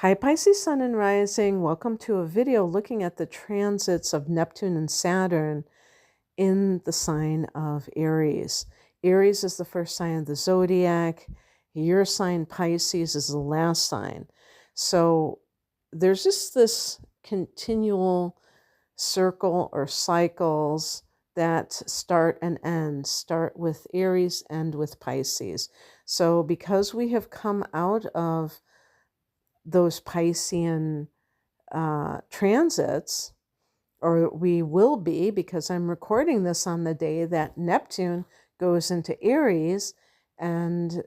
Hi Pisces Sun and Rising, welcome to a video looking at the transits of Neptune and Saturn in the sign of Aries. Aries is the first sign of the zodiac. Your sign Pisces is the last sign. So there's just this continual circle or cycles that start and end, start with Aries, end with Pisces. So because we have come out of those Piscean transits, or we will be, because I'm recording this on the day that Neptune goes into Aries and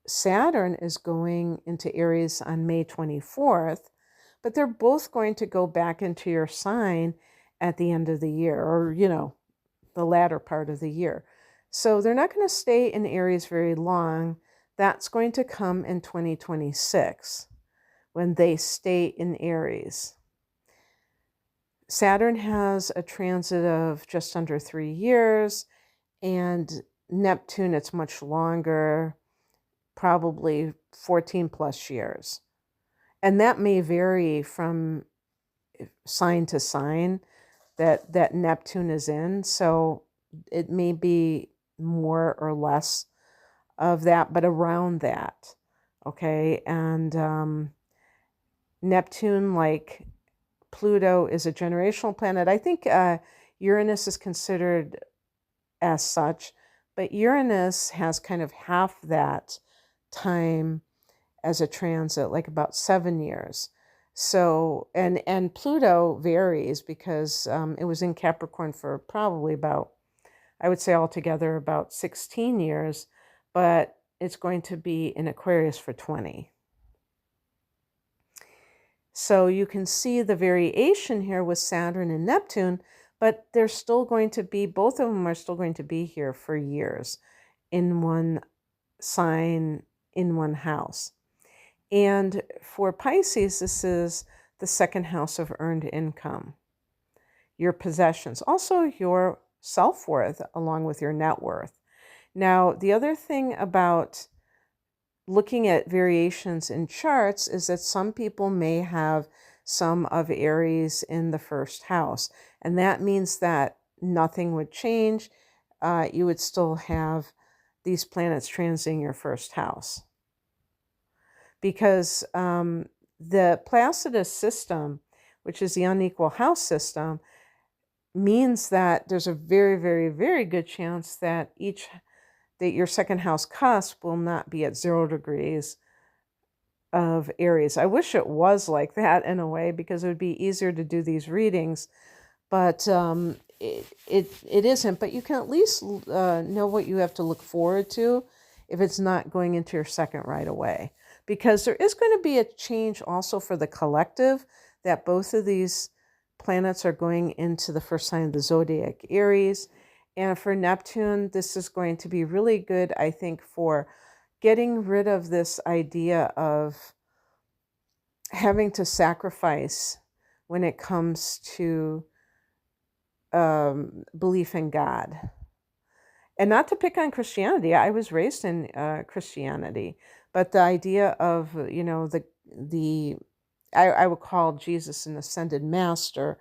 Saturn is going into Aries on May 24th, but they're both going to go back into your sign at the end of the year, or, the latter part of the year. So they're not going to stay in Aries very long. That's going to come in 2026 when they stay in Aries. Saturn has a transit of just under 3 years, and Neptune, it's much longer, probably 14 plus years. And that may vary from sign to sign that Neptune is in. So it may be more or less of that, but around that. Okay. And Neptune, like Pluto, is a generational planet. I think Uranus is considered as such, but Uranus has kind of half that time as a transit, like about 7 years. So, and Pluto varies because it was in Capricorn for probably about, I would say altogether about 16 years, but it's going to be in Aquarius for 20. So you can see the variation here with Saturn and Neptune, but they're still going to be, both of them are still going to be here for years in one sign, in one house. And for Pisces, this is the second house of earned income, your possessions, also your self-worth along with your net worth. Now, the other thing about looking at variations in charts is that some people may have some of Aries in the first house, and that means that nothing would change. You would still have these planets transiting your first house, because the Placidus system, which is the unequal house system, means that there's a very, very, very good chance that your second house cusp will not be at 0 degrees of Aries. I wish it was like that in a way, because it would be easier to do these readings, but it isn't. But you can at least know what you have to look forward to if it's not going into your second right away, because there is going to be a change also for the collective, that both of these planets are going into the first sign of the zodiac, Aries. And for Neptune, this is going to be really good, I think, for getting rid of this idea of having to sacrifice when it comes to belief in God. And not to pick on Christianity. I was raised in Christianity, but the idea of, I would call Jesus an ascended master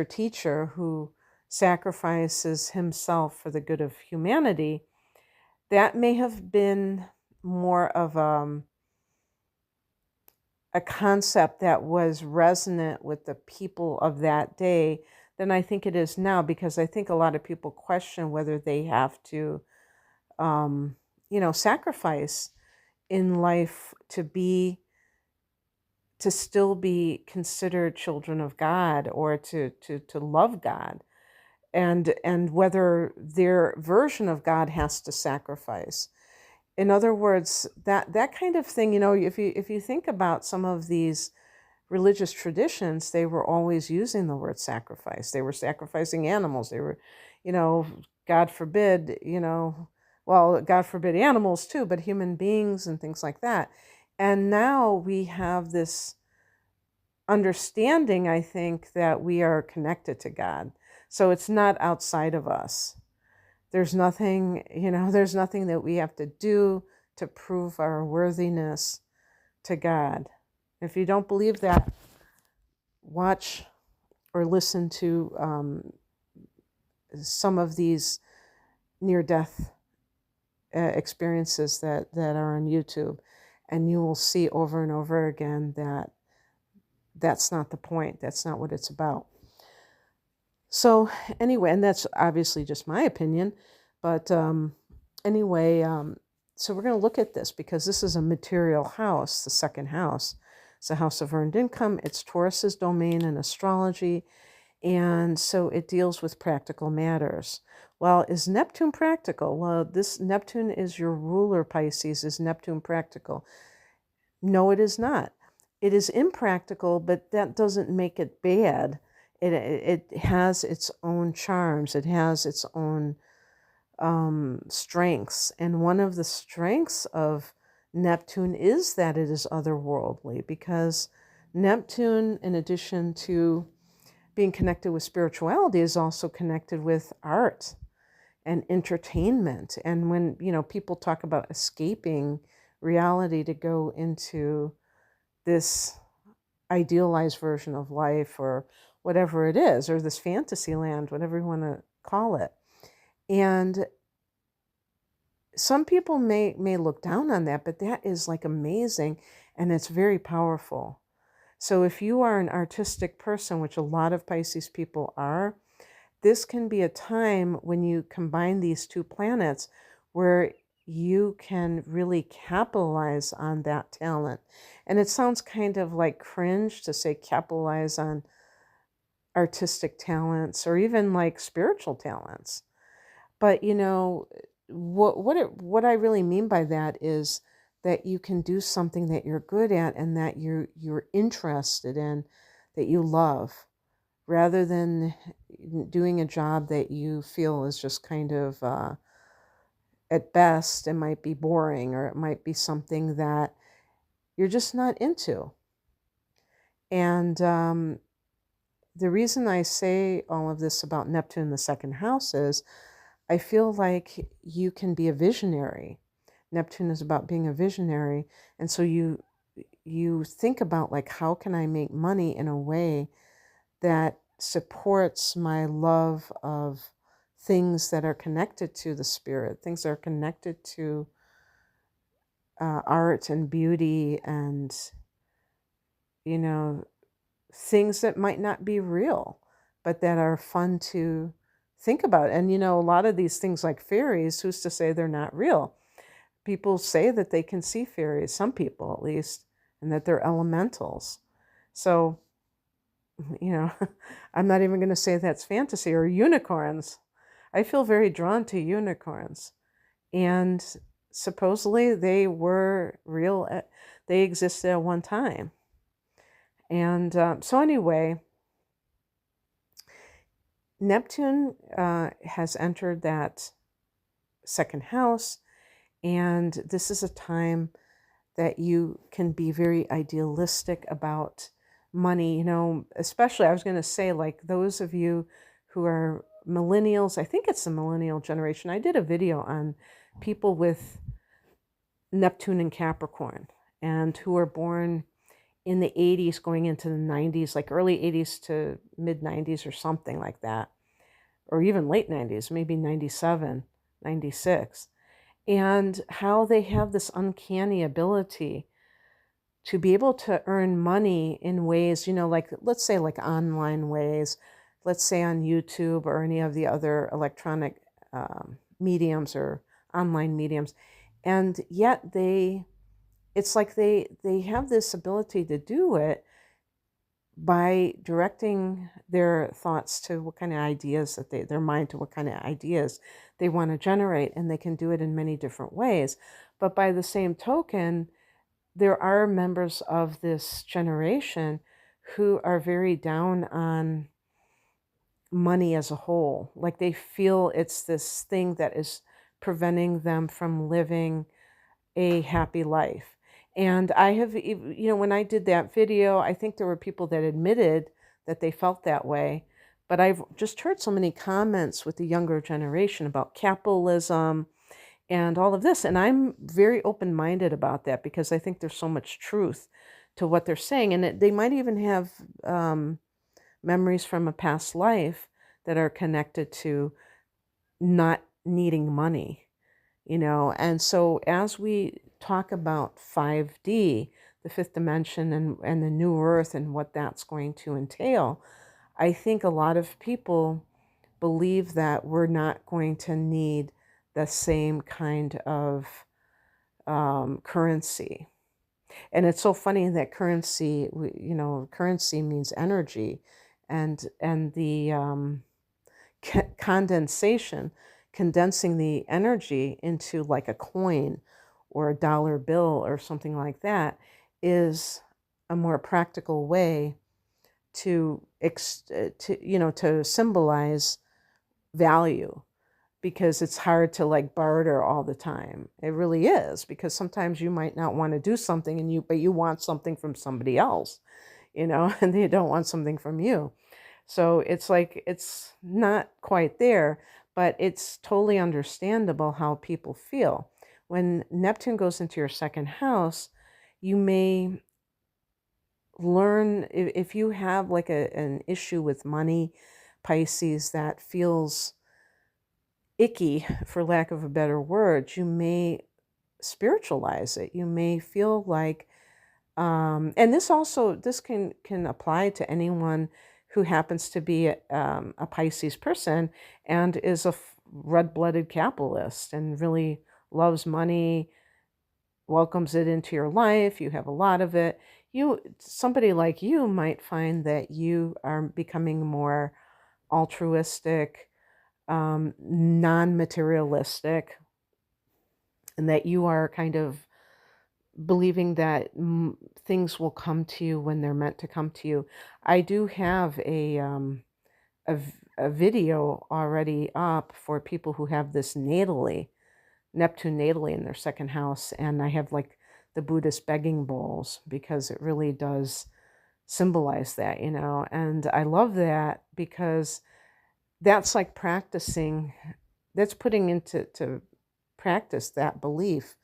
teacher who sacrifices himself for the good of humanity. That may have been more of a concept that was resonant with the people of that day than I think it is now, because I think a lot of people question whether they have to, sacrifice in life to still be considered children of God, or to love God, and whether their version of God has to sacrifice. In other words, that kind of thing, if you think about some of these religious traditions, they were always using the word sacrifice. They were sacrificing animals. They were, God forbid, well, God forbid animals too, but human beings and things like that. And now we have this understanding, I think, that we are connected to God. So it's not outside of us. There's nothing, there's nothing that we have to do to prove our worthiness to God. If you don't believe that, watch or listen to some of these near-death experiences that are on YouTube, and you will see over and over again that that's not the point. That's not what it's about. So anyway, and that's obviously just my opinion, but anyway, so we're going to look at this because this is a material house, the second house. It's a house of earned income. It's Taurus's domain in astrology, and so it deals with practical matters. Well, is Neptune practical? Well, this Neptune is your ruler, Pisces. Is Neptune practical? No, it is not. It is impractical, but that doesn't make it bad. It has its own charms. It has its own strengths. And one of the strengths of Neptune is that it is otherworldly, because Neptune, in addition to being connected with spirituality, is also connected with art and entertainment. And when, people talk about escaping reality to go into this idealized version of life or whatever it is, or this fantasy land, whatever you want to call it. And some people may look down on that, but that is like amazing, and it's very powerful. So if you are an artistic person, which a lot of Pisces people are, this can be a time when you combine these two planets where you can really capitalize on that talent. And it sounds kind of like cringe to say capitalize on artistic talents or even like spiritual talents. But what I really mean by that is that you can do something that you're good at and that you're interested in, that you love, rather than doing a job that you feel is just kind of, at best, it might be boring, or it might be something that you're just not into. And the reason I say all of this about Neptune in the second house is I feel like you can be a visionary. Neptune is about being a visionary. And so you think about, like, how can I make money in a way that supports my love of things that are connected to the spirit, things that are connected to art and beauty, and, things that might not be real, but that are fun to think about. And, a lot of these things like fairies, who's to say they're not real? People say that they can see fairies, some people at least, and that they're elementals. So, I'm not even going to say that's fantasy. Or unicorns. I feel very drawn to unicorns. And supposedly they were real. They existed at one time. And so anyway, Neptune has entered that second house. And this is a time that you can be very idealistic about money, especially, I was going to say, like, those of you who are millennials. I think it's the millennial generation. I did a video on people with Neptune and Capricorn and who are born in the 80s going into the 90s, like early 80s to mid 90s or something like that, or even late 90s, maybe 97, 96, and how they have this uncanny ability to be able to earn money in ways, like, let's say, like online ways, let's say on YouTube or any of the other electronic mediums or online mediums. And yet it's like they have this ability to do it by directing their thoughts to what kind of ideas their mind to what kind of ideas they want to generate. And they can do it in many different ways. But by the same token, there are members of this generation who are very down on money as a whole. Like, they feel it's this thing that is preventing them from living a happy life. And I have, when I did that video, I think there were people that admitted that they felt that way. But I've just heard so many comments with the younger generation about capitalism and all of this. And I'm very open-minded about that because I think there's so much truth to what they're saying. And they might even have memories from a past life that are connected to not needing money, And so as we talk about 5D, the fifth dimension, and the new earth and what that's going to entail, I think a lot of people believe that we're not going to need the same kind of currency. And it's so funny that currency, currency means energy, and the condensation, condensing the energy into like a coin or a dollar bill or something like that, is a more practical way to symbolize value, because it's hard to like barter all the time. It really is, because sometimes you might not want to do something but you want something from somebody else, and they don't want something from you. So it's like, it's not quite there, but it's totally understandable how people feel. When Neptune goes into your second house, you may learn, if you have like an issue with money, Pisces, that feels icky, for lack of a better word, you may spiritualize it. You may feel like, and this can apply to anyone who happens to be a Pisces person and is a red-blooded capitalist and really loves money, welcomes it into your life. You have a lot of it. Somebody like you might find that you are becoming more altruistic, non-materialistic, and that you are kind of believing that things will come to you when they're meant to come to you. I do have a video already up for people who have this natally, Neptune natally in their second house, and I have like the Buddhist begging bowls, because it really does symbolize that, and I love that, because that's like practicing, that's putting into practice that belief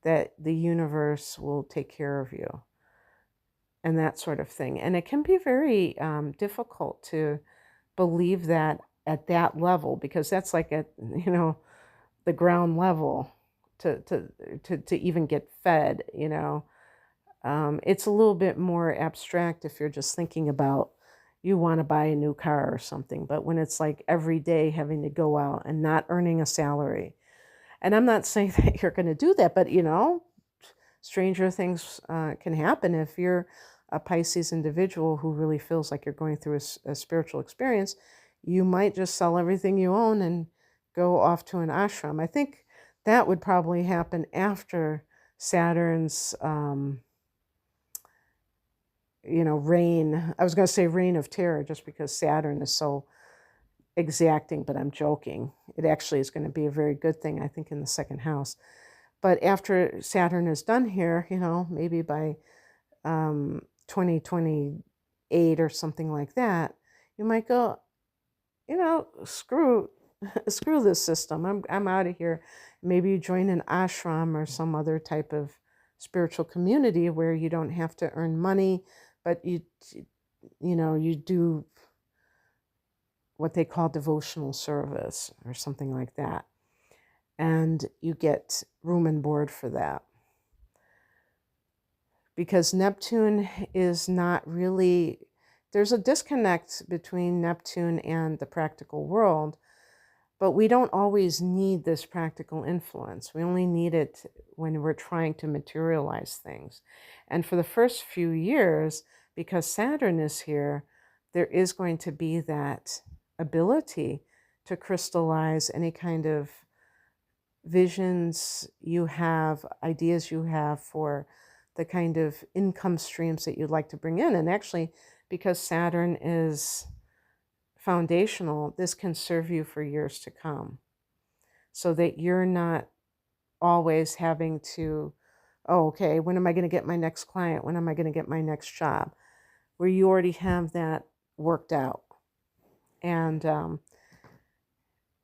that the universe will take care of you and that sort of thing. And it can be very difficult to believe that at that level, because that's like at, the ground level to even get fed, It's a little bit more abstract if you're just thinking about you want to buy a new car or something. But when it's like every day having to go out and not earning a salary, and I'm not saying that you're going to do that, but stranger things can happen if you're a Pisces individual who really feels like you're going through a spiritual experience. You might just sell everything you own and go off to an ashram. I think that would probably happen after Saturn's, reign. I was going to say reign of terror, just because Saturn is so exacting, but I'm joking. It actually is going to be a very good thing, I think, in the second house. But after Saturn is done here, maybe by 2028 or something like that, you might go, screw this system. I'm out of here. Maybe you join an ashram or some other type of spiritual community where you don't have to earn money, but you do what they call devotional service or something like that. And you get room and board for that. Because Neptune is not really, there's a disconnect between Neptune and the practical world, but we don't always need this practical influence. We only need it when we're trying to materialize things. And for the first few years, because Saturn is here, there is going to be that ability to crystallize any kind of visions you have, ideas you have for the kind of income streams that you'd like to bring in. And actually, because Saturn is foundational, this can serve you for years to come, so that you're not always having to, okay, when am I going to get my next client? When am I going to get my next job? Where you already have that worked out. And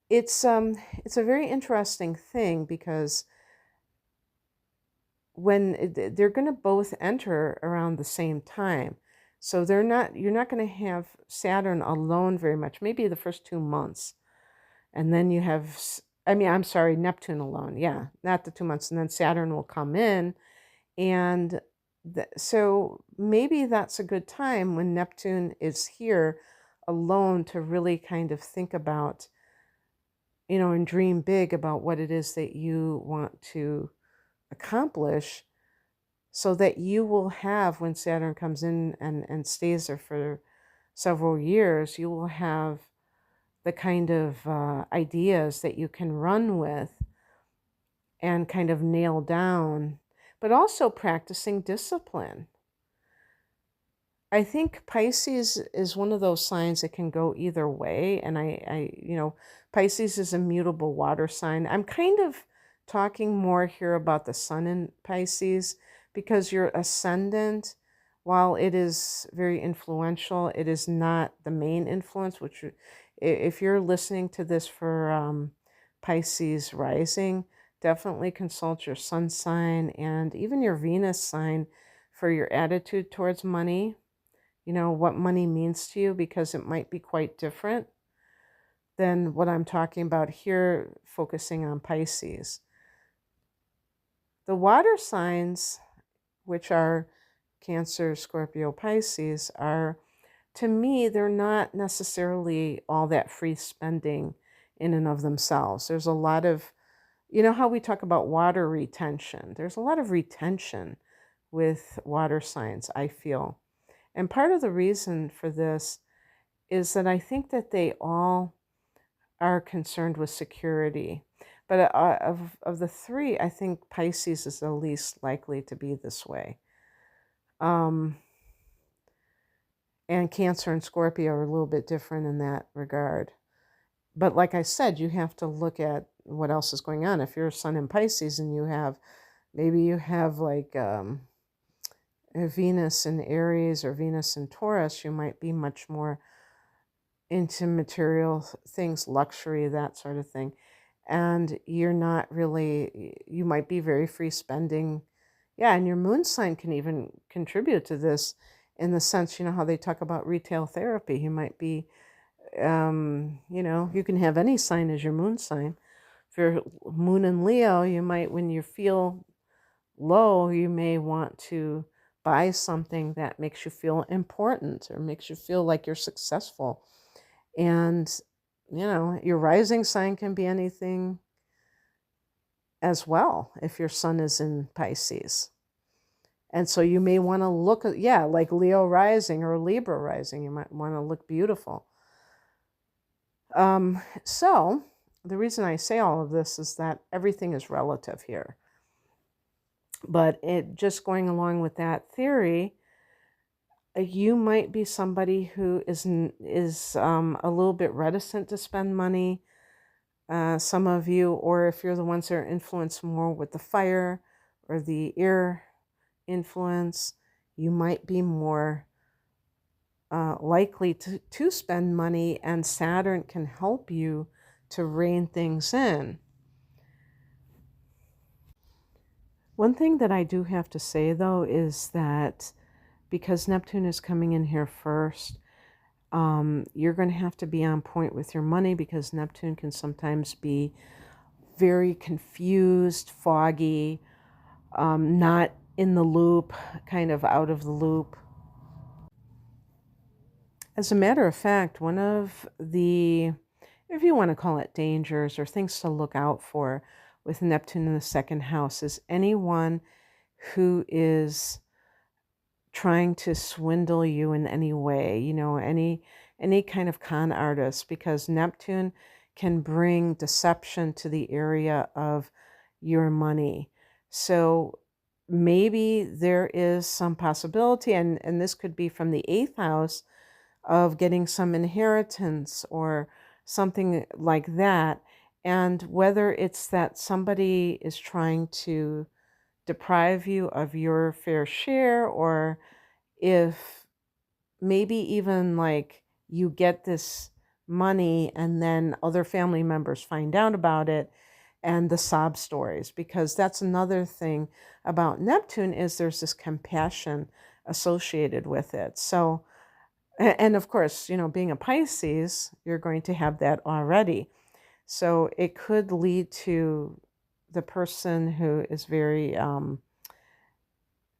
it's a very interesting thing, because they're going to both enter around the same time. So you're not going to have Saturn alone very much, maybe the first 2 months. And then you have, I'm sorry, Neptune alone. Yeah, not the 2 months. And then Saturn will come in. And so maybe that's a good time when Neptune is here alone to really kind of think about, and dream big about what it is that you want to accomplish, so that you will have, when Saturn comes in and stays there for several years, you will have the kind of ideas that you can run with and kind of nail down, but also practicing discipline. I think Pisces is one of those signs that can go either way. And Pisces is a mutable water sign. I'm kind of talking more here about the sun in Pisces, because your ascendant, while it is very influential, it is not the main influence, which if you're listening to this for Pisces rising, definitely consult your sun sign and even your Venus sign for your attitude towards money. What money means to you, because it might be quite different than what I'm talking about here, focusing on Pisces. The water signs, which are Cancer, Scorpio, Pisces, are, to me, they're not necessarily all that free spending in and of themselves. There's a lot of, how we talk about water retention. There's a lot of retention with water signs, I feel. And part of the reason for this is that I think that they all are concerned with security. But of the three, I think Pisces is the least likely to be this way. And Cancer and Scorpio are a little bit different in that regard. But like I said, you have to look at what else is going on. If you're Sun in Pisces and maybe you have like Venus in Aries or Venus in Taurus, you might be much more into material things, luxury, that sort of thing. And you're not really, you might be very free spending. Yeah, and your moon sign can even contribute to this, in the sense, how they talk about retail therapy. You might be, you can have any sign as your moon sign. If you're moon in Leo, you might, when you feel low, you may want to buy something that makes you feel important or makes you feel like you're successful. And, your rising sign can be anything as well if your sun is in Pisces. And so you may want to look at, like Leo rising or Libra rising, you might want to look beautiful. So the reason I say all of this is that everything is relative here. But just going along with that theory, you might be somebody who is a little bit reticent to spend money. Some of you, or if you're the ones that are influenced more with the fire or the air influence, you might be more likely to spend money, and Saturn can help you to rein things in. One thing that I do have to say, though, is that because Neptune is coming in here first, you're going to have to be on point with your money, because Neptune can sometimes be very confused, foggy, not in the loop, kind of out of the loop. As a matter of fact, one of the, if you want to call it dangers or things to look out for with Neptune in the second house, is anyone who is trying to swindle you in any way, any kind of con artist, because Neptune can bring deception to the area of your money. So maybe there is some possibility, and this could be from the 8th house, of getting some inheritance or something like that. And whether it's that somebody is trying to deprive you of your fair share, or if maybe even like you get this money and then other family members find out about it, and the sob stories, because that's another thing about Neptune is there's this compassion associated with it. So, and of course, being a Pisces, you're going to have that already. So it could lead to the person who is very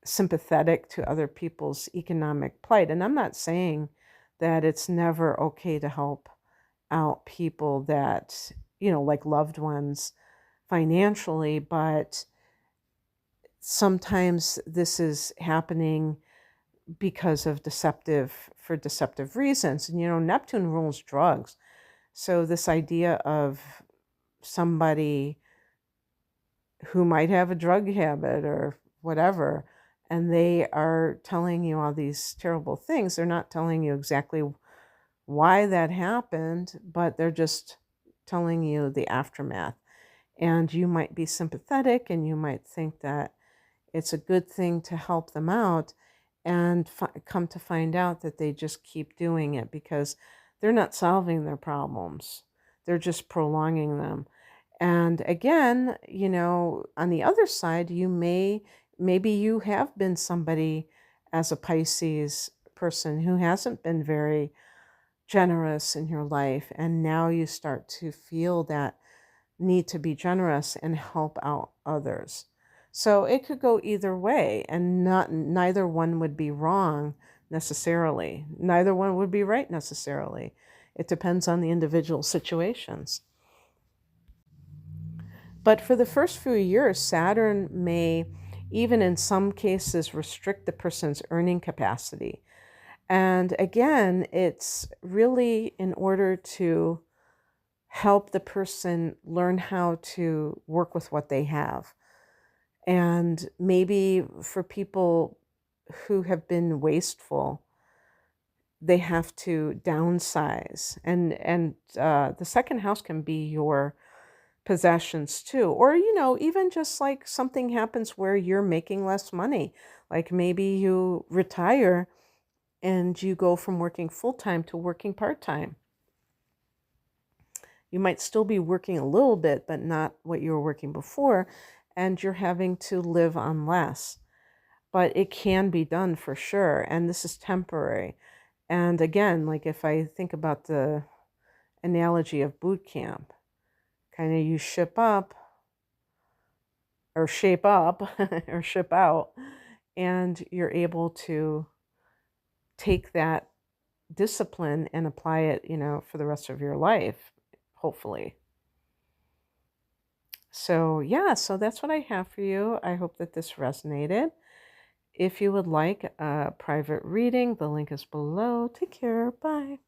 sympathetic to other people's economic plight. And I'm not saying that it's never okay to help out people that, like loved ones financially, but sometimes this is happening because of deceptive reasons. And Neptune rules drugs. So this idea of somebody who might have a drug habit or whatever, and they are telling you all these terrible things. They're not telling you exactly why that happened, but they're just telling you the aftermath. And you might be sympathetic and you might think that it's a good thing to help them out, and come to find out that they just keep doing it because they're not solving their problems. They're just prolonging them. And again, on the other side, maybe you have been somebody as a Pisces person who hasn't been very generous in your life, and now you start to feel that need to be generous and help out others. So it could go either way, and neither one would be wrong necessarily. Neither one would be right necessarily. It depends on the individual situations. But for the first few years, Saturn may, even in some cases, restrict the person's earning capacity. And again, it's really in order to help the person learn how to work with what they have. And maybe for people who have been wasteful, they have to downsize. And the second house can be your possessions too. Or, even just like something happens where you're making less money. Like maybe you retire and you go from working full-time to working part-time. You might still be working a little bit, but not what you were working before, and you're having to live on less. But it can be done for sure, and this is temporary. And again, like if I think about the analogy of boot camp, kind of you ship up or shape up or ship out, and you're able to take that discipline and apply it, for the rest of your life, hopefully. So yeah, so that's what I have for you. I hope that this resonated. If you would like a private reading, the link is below. Take care. Bye.